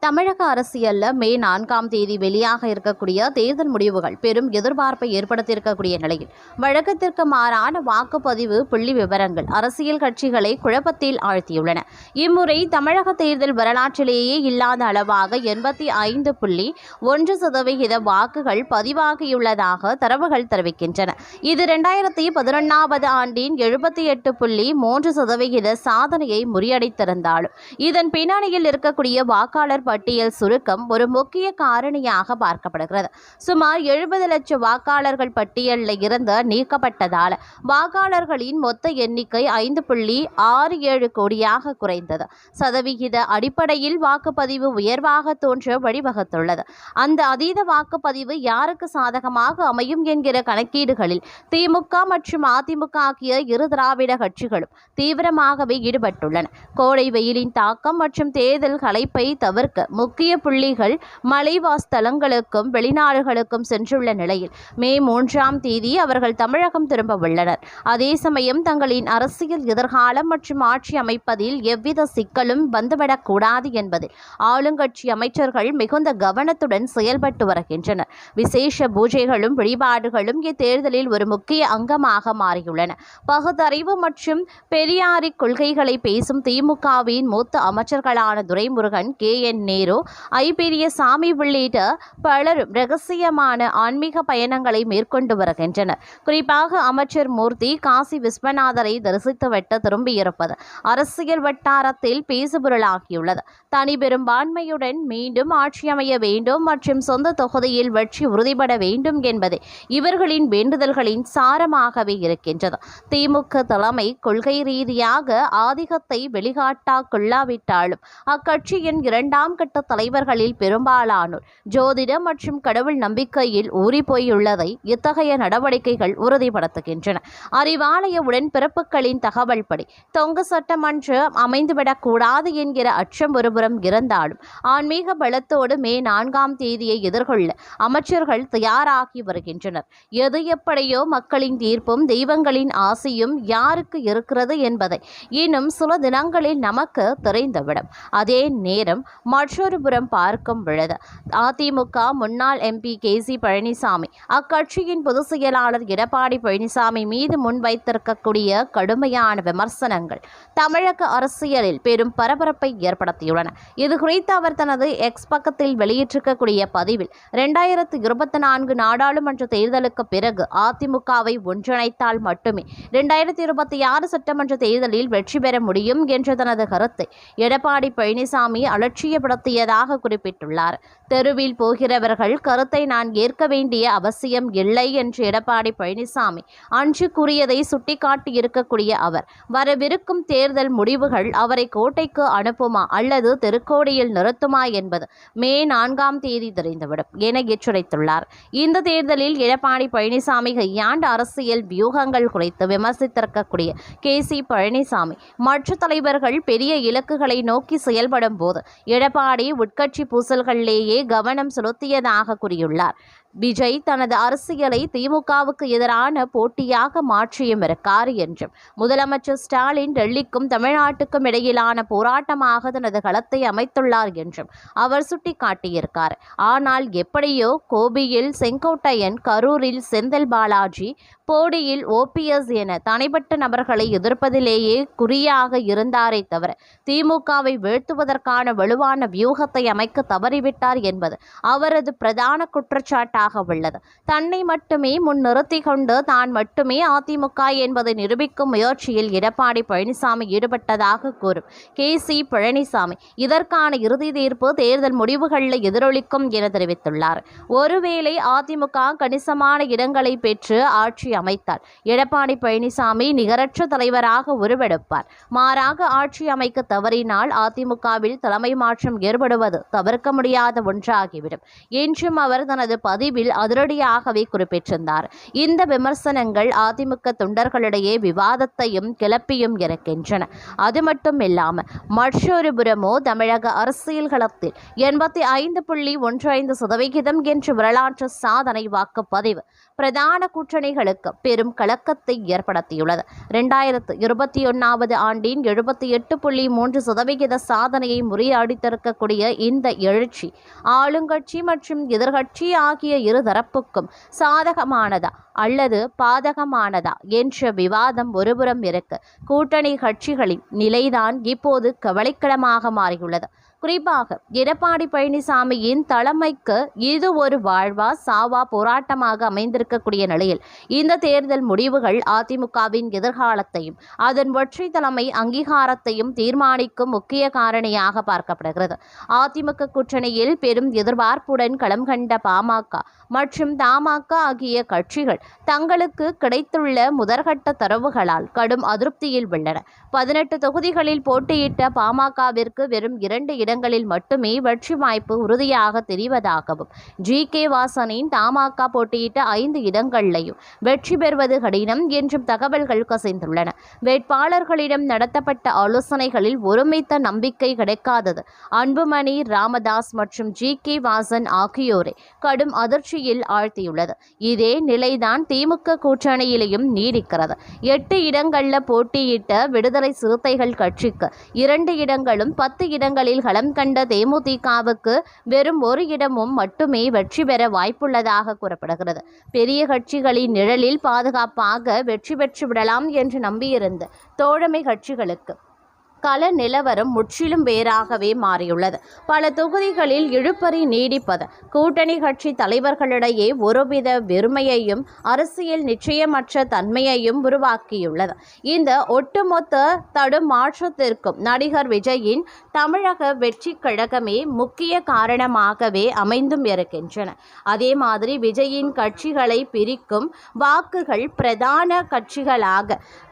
தமிழக அரசியல்ல மே 4ஆம் தேதி வெளியாக இருக்கக்கூடிய தேர்தல் முடிவுகள் பெரும் எதிர்பார்ப்பை ஏற்படுத்தியிருக்கக்கூடிய நிலையில் வழக்கத்திற்கு மாறான வாக்குப்பதிவு புள்ளி விவரங்கள் அரசியல் கட்சிகளை குழப்பத்தில் ஆழ்த்தியுள்ளன. இம்முறை தமிழக தேர்தல் வரலாற்றிலேயே இல்லாத அளவாக 85.1% வாக்குகள் பதிவாகியுள்ளதாக தரவுகள் தெரிவிக்கின்றன. இது 2011ஆவது ஆண்டின் 78.3% சாதனையை முறியடித்திருந்தாலும் இதன் பின்னணியில் இருக்கக்கூடிய வாக்காளர் பட்டியல் சுருக்கம் ஒரு முக்கிய காரணியாக பார்க்கப்படுகிறது. சுமார் 70 லட்சம் வாக்காளர்கள் பட்டியலில் இருந்து நீக்கப்பட்டதால் வாக்காளர்களின் மொத்த எண்ணிக்கை 5.67 கோடியாக குறைந்தது. சதவிகித அடிப்படையில் வாக்குப்பதிவு உயர்வாக தோன்ற வழிவகுத்துள்ளது. அந்த அதீத வாக்குப்பதிவு யாருக்கு சாதகமாக அமையும் என்கிற கணக்கீடுகளில் திமுக மற்றும் அதிமுக ஆகிய இரு திராவிட கட்சிகளும் தீவிரமாகவே ஈடுபட்டுள்ளன. கோடை வெயிலின் தாக்கம் மற்றும் தேர்தல் களைப்பை தவிர்க்க முக்கிய புள்ளிகள் மலைவாஸ்தலங்களுக்கும் வெளிநாடுகளுக்கும் சென்றுள்ள நிலையில் மே 3ஆம் தேதி அவர்கள் தமிழகம் திரும்ப உள்ளனர். அதே சமயம் தங்களின் அரசியல் எதிர்காலம் மற்றும் ஆட்சி அமைப்பதில் எவ்வித சிக்கலும் வந்துவிடக்கூடாது என்பதில் ஆளுங்கட்சி அமைச்சர்கள் மிகுந்த கவனத்துடன் செயல்பட்டு வருகின்றனர். விசேஷ பூஜைகளும் வழிபாடுகளும் இத்தேர்தலில் ஒரு முக்கிய அங்கமாக மாறியுள்ளன. பகுத்தறிவு மற்றும் பெரியாரி கொள்கைகளை பேசும் திமுகவின் மூத்த அமைச்சர்களான துரைமுருகன், KN நேரு, பெரியசாமி உள்ளிட்ட பலரும் ரகசியமான ஆன்மீக பயணங்களை மேற்கொண்டு வருகின்றனர். குறிப்பாக அமைச்சர் மூர்த்தி காசி விஸ்வநாதரை தரிசித்துவிட்டு திரும்பியிருப்பது அரசியல் வட்டாரத்தில் பேசுபொருளாகியுள்ளது. தனி பெரும்பான்மையுடன் மீண்டும் ஆட்சி அமைய வேண்டும் மற்றும் சொந்த தொகுதியில் வெற்றி உறுதிபட வேண்டும் என்பதே இவர்களின் வேண்டுதல்களின் சாரமாகவே இருக்கின்றது. திமுக தலைமை கொள்கை ரீதியாக ஆதிக்கத்தை வெளிக்காட்டாக்கொள்ளாவிட்டாலும் அக்கட்சியின் 2ஆம் கட்ட தலைவர்களில் பெரும்பாலானோர் ஜோதிடம் மற்றும் கடவுள் நம்பிக்கையில் ஊறிப்போயுள்ளதை இத்தகைய நடவடிக்கைகள் உறுதிப்படுத்துகின்றன. அறிவாலய உடன்பிறப்புகளின் தகவல் படி தொங்கு சட்டமன்றம் அமைந்துவிடக்கூடாது என்கிற அச்சம் ஒருபுறம் இருந்தாலும் ஆன்மீக பலத்தோடு மே 4ஆம் தேதியை எதிர்கொள்ள அமைச்சர்கள் தயாராகி வருகின்றனர். எது எப்படியோ மக்களின் தீர்ப்பும் தெய்வங்களின் ஆசையும் யாருக்கு இருக்கிறது என்பதை இன்னும் சில தினங்களில் நமக்கு தெரிந்துவிடும். அதே நேரம் மற்றொரு புறம் பார்க்கும் பொழுது அதிமுக முன்னாள் MP KC பழனிசாமி அக்கட்சியின் பொதுச் செயலாளர் எடப்பாடி பழனிசாமி மீது முன்வைத்திருக்கக்கூடிய கடுமையான விமர்சனங்கள் தமிழக அரசியலில் பெரும் பரபரப்பை ஏற்படுத்தியுள்ளன. இது குறித்து அவர் தனது எக்ஸ் பக்கத்தில் வெளியிட்டிருக்கக்கூடிய பதிவில் 2024 நாடாளுமன்ற தேர்தலுக்கு பிறகு அதிமுகவை ஒன்றிணைத்தால் மட்டுமே 2026 சட்டமன்ற தேர்தலில் வெற்றி பெற முடியும் என்ற தனது கருத்தை எடப்பாடி பழனிசாமி அலட்சியப்படுத்தியதாக குறிப்பிட்டுள்ளார். தெருவில் போகிறவர்கள் கருத்தை நான் ஏற்க வேண்டிய அவசியம் இல்லை என்று எடப்பாடி பழனிசாமி அன்று கூறியதை சுட்டிக்காட்டியிருக்கக்கூடிய அவர் வரவிருக்கும் தேர்தல் முடிவுகள் அவரை கோட்டைக்கு அனுப்புமா அல்லது தெருக்கோடியில் நிறுத்துமா என்பது மே 4ஆம் தேதி தெரிந்துவிடும் என எச்சரித்துள்ளார். இந்த தேர்தலில் எடப்பாடி பழனிசாமி கையாண்ட அரசியல் வியூகங்கள் குறித்து விமர்சித்திருக்கக்கூடிய KC பழனிசாமி மற்ற தலைவர்கள் பெரிய இலக்குகளை நோக்கி செயல்படும் போது எடப்பாடி உட்கட்சி பூசல்களிலேயே கவனம் செலுத்தியதாக கூறியுள்ளார். விஜய் தனது அரசியலை திமுகவுக்கு எதிரான போட்டியாக மாற்றியும் இருக்கார் என்றும் முதலமைச்சர் ஸ்டாலின் டெல்லிக்கும் தமிழ்நாட்டுக்கும் இடையிலான போராட்டமாக தனது களத்தை அமைத்துள்ளார் என்றும் அவர் சுட்டிக்காட்டியிருக்கார். ஆனால் எப்படியோ கோபியில் செங்கோட்டையன், கரூரில் செந்தில் பாலாஜி, போடியில் OPS என தனிப்பட்ட நபர்களை எதிர்ப்பதிலேயே குறியாக இருந்தாரே தவிர திமுகவை வீழ்த்துவதற்கான வலுவான வியூகத்தை அமைக்க தவறிவிட்டார் என்பது அவரது பிரதான குற்றச்சாட்டாக உள்ளது. தன்னை மட்டுமே முன்னிறுத்தி கொண்டு தான் மட்டுமே அதிமுக என்பதை நிரூபிக்கும் முயற்சியில் எடப்பாடி பழனிசாமி ஈடுபட்டதாக கூறும் KC பழனிசாமி இதற்கான இறுதி தீர்ப்பு தேர்தல் முடிவுகளில் எதிரொலிக்கும் என தெரிவித்துள்ளார். ஒருவேளை அதிமுக கணிசமான இடங்களை பெற்று ஆட்சி அமைத்தால் எடப்பாடி பழனிசாமி நிகரற்ற தலைவராக உருவெடுப்பார். மாறாக ஆட்சி அமைக்க தவறினால் அதிமுகவில் தலைமை மாற்றம் ஏற்படுவது தவிர்க்க முடியாத ஒன்றாகிவிடும் என்றும் அவர் தனது பதிவில் பதிவில் அதிரடியாகவே குறிப்பிட்டிருந்தார். இந்த விமர்சனங்கள் அதிமுக தொண்டர்களிடையே விவாதத்தையும் கிளப்பியும் இருக்கின்றன. அது மட்டும் இல்லாமல் மற்றொரு புறமோ தமிழக அரசியல் களத்தில் 85.15% என்ற வரலாற்று சாதனை வாக்குப்பதிவு பிரதான கூட்டணிகளுக்கு பெரும் கலக்கத்தை ஏற்படுத்தியுள்ளது. 2021 ஆண்டின் 78.3% சாதனையை முறியடித்திருக்கக்கூடிய இந்த எழுச்சி ஆளுங்கட்சி மற்றும் எதிர்கட்சி ஆகிய இரு தரப்புக்கும் சாதகமானதா அல்லது பாதகமானதா என்ற விவாதம் ஒருபுறம் இருக்க, கூட்டணி கட்சிகளின் நிலைதான் இப்போது கவலைக்கிடமாக மாறியுள்ளது. குறிப்பாக எடப்பாடி பழனிசாமியின் தலைமைக்கு இது ஒரு வாழ்வா சாவா போராட்டமாக அமைந்திருக்கக்கூடிய நிலையில் இந்த தேர்தல் முடிவுகள் அதிமுகவின் எதிர்காலத்தையும் அதன் ஒற்றை தலைமை அங்கீகாரத்தையும் தீர்மானிக்கும் முக்கிய காரணியாக பார்க்கப்படுகிறது. அதிமுக கூட்டணியில் பெரும் எதிர்பார்ப்புடன் களம் கண்ட பாமக மற்றும் தமாக ஆகிய கட்சிகள் தங்களுக்கு கிடைத்துள்ள முதற்கட்ட தரவுகளால் கடும் அதிருப்தியில் உள்ளன. 18 தொகுதிகளில் போட்டியிட்ட பாமகவிற்கு வெறும் 2 இடங்களில் மட்டுமே வெற்றி வாய்ப்பு உறுதியாக தெரிவதாகவும், ஜி.கே. வாசனின் தமாக போட்டியிட்ட 5 இடங்களிலையும் வெற்றி பெறுவது கடினம் என்றும் தகவல்கள் கசிந்துள்ளன. வேட்பாளர்களிடம் நடத்தப்பட்ட ஆலோசனைகளில் ஒருமித்த நம்பிக்கை கிடைக்காதது அன்புமணி ராமதாஸ் மற்றும் ஜி.கே. வாசன் ஆகியோரை கடும் அதிர்ச்சியில் ஆழ்த்தியுள்ளது. இதே நிலைதான் திமுக கூட்டணியிலையும் நீடிக்கிறது. 8 இடங்கள்ல போட்டியிட்ட விடுதலை சிறுத்தைகள் கட்சிக்கு 2 இடங்களும் 10 இடங்களில் களம் கண்ட தேமுதிகவுக்கு வெறும் 1 இடமும் மட்டுமே வெற்றி பெற வாய்ப்புள்ளதாக கூறப்படுகிறது. பெரிய கட்சிகளின் நிழலில் பாதுகாப்பாக வெற்றி பெற்று விடலாம் என்று நம்பியிருந்த தோழமை கட்சிகளுக்கு கள நிலவரம் முற்றிலும் வேறாகவே மாறியுள்ளது. பல தொகுதிகளில் இழுபறி நீடிப்பது கூட்டணி கட்சி தலைவர்களிடையே ஒருவித வெறுமையையும் அரசியல் நிச்சயமற்ற தன்மையையும் உருவாக்கியுள்ளது. இந்த ஒட்டுமொத்த தடுமாற்றத்திற்கும் நடிகர் விஜயின் தமிழக வெற்றி கழகமே முக்கிய காரணமாகவே அமைந்தும் இருக்கின்றன. அதே மாதிரி விஜயின் கட்சிகளை பிரிக்கும் வாக்குகள்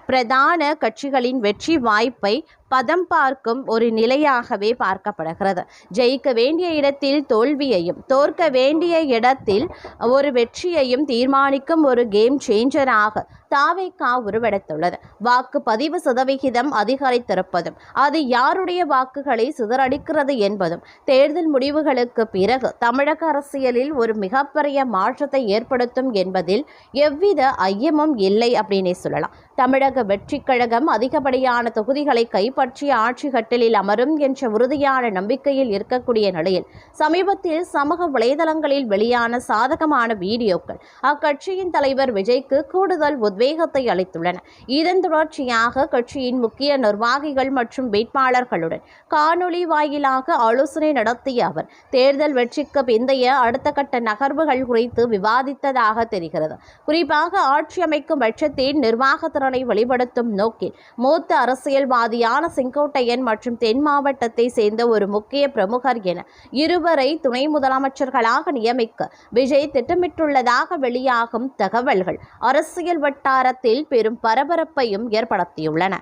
பிரதான கட்சிகளின் வெற்றி வாய்ப்பை பதம் பார்க்கும் ஒரு நிலையாகவே பார்க்கப்படுகிறது. ஜெயிக்க வேண்டிய இடத்தில் தோல்வியையும் தோற்க வேண்டிய இடத்தில் ஒரு வெற்றியையும் தீர்மானிக்கும் ஒரு கேம் சேஞ்சராக தாவேக உருவெடுத்துள்ளது. வாக்குப்பதிவு சதவிகிதம் அதிகரித்திருப்பதும் அது யாருடைய வாக்குகளை சிதறடிக்கிறது என்பதும் தேர்தல் முடிவுகளுக்கு பிறகு தமிழக அரசியலில் ஒரு மிகப்பெரிய மாற்றத்தை ஏற்படுத்தும் என்பதில் எவ்வித ஐயமும் இல்லை அப்படின்னே சொல்லலாம். தமிழக வெற்றி கழகம் அதிகப்படியான தொகுதிகளை கைப்பற்றி ஆட்சி கட்டிலில் அமரும் என்ற உறுதியான நம்பிக்கையில் இருக்கக்கூடிய நிலையில் சமீபத்தில் சமூக வலைதளங்களில் வெளியான சாதகமான வீடியோக்கள் அக்கட்சியின் தலைவர் விஜய்க்கு கூடுதல் உத்வேகத்தை அளித்துள்ளன. இதன் தொடர்ச்சியாக கட்சியின் முக்கிய நிர்வாகிகள் மற்றும் வேட்பாளர்களுடன் காணொலி வாயிலாக ஆலோசனை நடத்திய அவர் தேர்தல் வெற்றிக்கு பிந்தைய அடுத்த கட்ட நகர்வுகள் குறித்து விவாதித்ததாக தெரிகிறது. குறிப்பாக ஆட்சி அமைக்கும் பட்சத்தில் நிர்வாகத்திறனை வெளிப்படுத்தும் நோக்கில் மூத்த அரசியல்வாதியான செங்கோட்டையன் மற்றும் தென் மாவட்டத்தை சேர்ந்த ஒரு முக்கிய பிரமுகர் என இருவரை துணை முதலமைச்சர்களாக நியமிக்க விஜய் திட்டமிட்டுள்ளதாக வெளியாகும் தகவல்கள் அரசியல் வட்டாரத்தில் பெரும் பரபரப்பையும் ஏற்படுத்தியுள்ளன.